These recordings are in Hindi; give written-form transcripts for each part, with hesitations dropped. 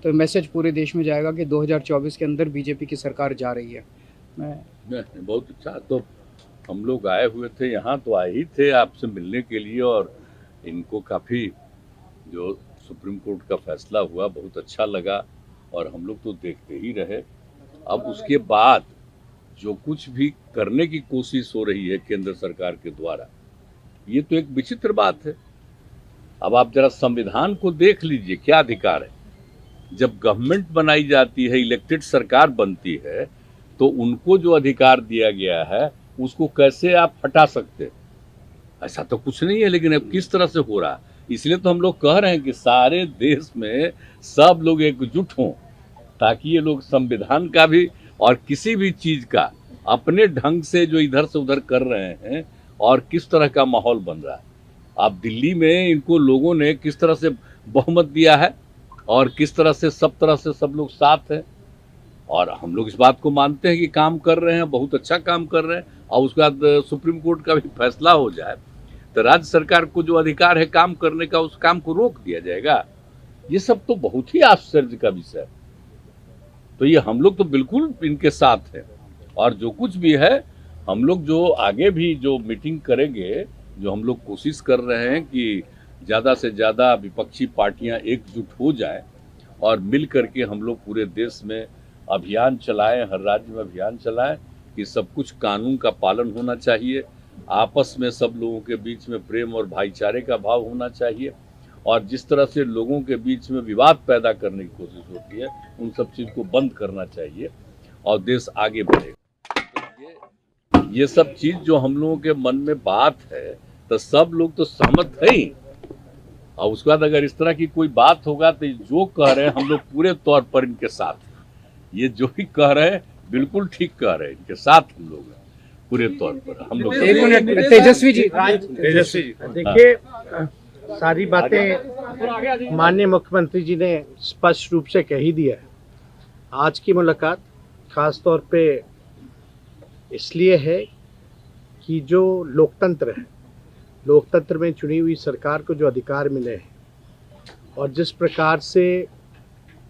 तो मैसेज पूरे देश में जाएगा कि 2024 के अंदर बीजेपी की सरकार जा रही है। नहीं, बहुत अच्छा। तो हम लोग आए हुए थे यहाँ, तो आए ही थे आपसे मिलने के लिए, और इनको काफ़ी जो सुप्रीम कोर्ट का फैसला हुआ बहुत अच्छा लगा, और हम लोग तो देखते ही रहे। अब उसके बाद जो कुछ भी करने की कोशिश हो रही है केंद्र सरकार के द्वारा, ये तो एक विचित्र बात है। अब आप जरा संविधान को देख लीजिए, क्या अधिकार है। जब गवर्नमेंट बनाई जाती है, इलेक्टेड सरकार बनती है, तो उनको जो अधिकार दिया गया है उसको कैसे आप हटा सकते हैं? ऐसा तो कुछ नहीं है। लेकिन अब किस तरह से हो रहा है, इसलिए तो हम लोग कह रहे हैं कि सारे देश में सब लोग एकजुट हों, ताकि ये लोग संविधान का भी और किसी भी चीज का अपने ढंग से जो इधर से उधर कर रहे हैं, और किस तरह का माहौल बन रहा है। आप दिल्ली में इनको लोगों ने किस तरह से बहुमत दिया है, और किस तरह से सब लोग साथ हैं, और हम लोग इस बात को मानते हैं कि काम कर रहे हैं, बहुत अच्छा काम कर रहे हैं। और उसके बाद सुप्रीम कोर्ट का भी फैसला हो जाए तो राज्य सरकार को जो अधिकार है काम करने का, उस काम को रोक दिया जाएगा। ये सब तो बहुत ही आश्चर्य का विषय है। तो ये हम लोग तो बिल्कुल इनके साथ हैं, और जो कुछ भी है हम लोग जो आगे भी जो मीटिंग करेंगे, जो हम लोग कोशिश कर रहे हैं कि ज़्यादा से ज़्यादा विपक्षी पार्टियां एकजुट हो जाएं, और मिल करके हम लोग पूरे देश में अभियान चलाएं, हर राज्य में अभियान चलाएं कि सब कुछ कानून का पालन होना चाहिए, आपस में सब लोगों के बीच में प्रेम और भाईचारे का भाव होना चाहिए, और जिस तरह से लोगों के बीच में विवाद पैदा करने की कोशिश होती है, उन सब चीज़ को बंद करना चाहिए, और देश आगे बढ़ेगा। तो ये सब चीज़ जो हम लोगों के मन में बात है, तो सब लोग तो सहमत है ही। और उसके बाद अगर इस तरह की कोई बात होगा तो जो कह रहे हैं हम लोग पूरे तौर पर इनके साथ हैं। ये जो भी कह रहे हैं बिल्कुल ठीक कह रहे हैं, इनके साथ हम लोग हैं पूरे तौर पर। हम लोग तेजस्वी जी देखिए, सारी बातें माननीय मुख्यमंत्री जी ने स्पष्ट रूप से कह ही दिया है। आज की मुलाकात खास तौर पे इसलिए है कि जो लोकतंत्र है, लोकतंत्र में चुनी हुई सरकार को जो अधिकार मिले हैं, और जिस प्रकार से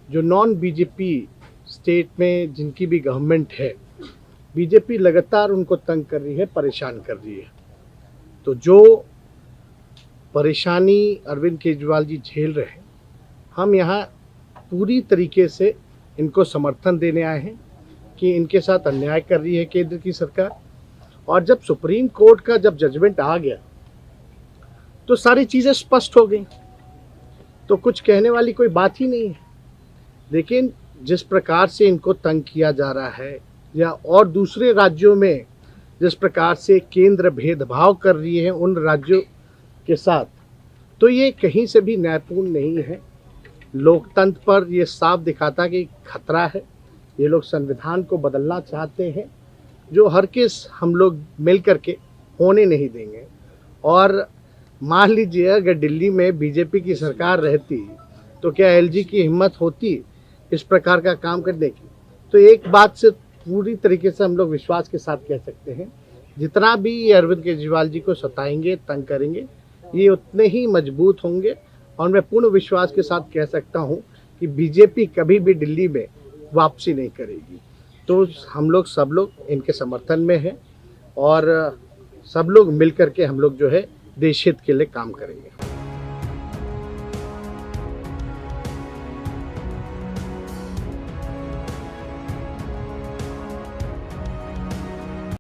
जो नॉन बीजेपी स्टेट में जिनकी भी गवर्नमेंट है, बीजेपी लगातार उनको तंग कर रही है, परेशान कर रही है। तो जो परेशानी अरविंद केजरीवाल जी झेल रहे हैं, हम यहाँ पूरी तरीके से इनको समर्थन देने आए हैं कि इनके साथ अन्याय कर रही है केंद्र की सरकार। और जब सुप्रीम कोर्ट का जब जजमेंट आ गया तो सारी चीज़ें स्पष्ट हो गई, तो कुछ कहने वाली कोई बात ही नहीं है। लेकिन जिस प्रकार से इनको तंग किया जा रहा है, या और दूसरे राज्यों में जिस प्रकार से केंद्र भेदभाव कर रही है उन राज्यों के साथ, तो ये कहीं से भी न्यायपूर्ण नहीं है। लोकतंत्र पर ये साफ दिखाता कि खतरा है। ये लोग संविधान को बदलना चाहते हैं, जो हर केस हम लोग मिल करके होने नहीं देंगे। और मान लीजिए अगर दिल्ली में बीजेपी की सरकार रहती तो क्या एलजी की हिम्मत होती इस प्रकार का काम करने की? तो एक बात से पूरी तरीके से हम लोग विश्वास के साथ कह सकते हैं, जितना भी ये अरविंद केजरीवाल जी को सताएंगे, तंग करेंगे, ये उतने ही मजबूत होंगे। और मैं पूर्ण विश्वास के साथ कह सकता हूँ कि बीजेपी कभी भी दिल्ली में वापसी नहीं करेगी। तो हम लोग सब लोग इनके समर्थन में हैं, और सब लोग मिल करके हम लोग जो है देश हित के लिए काम करेंगे।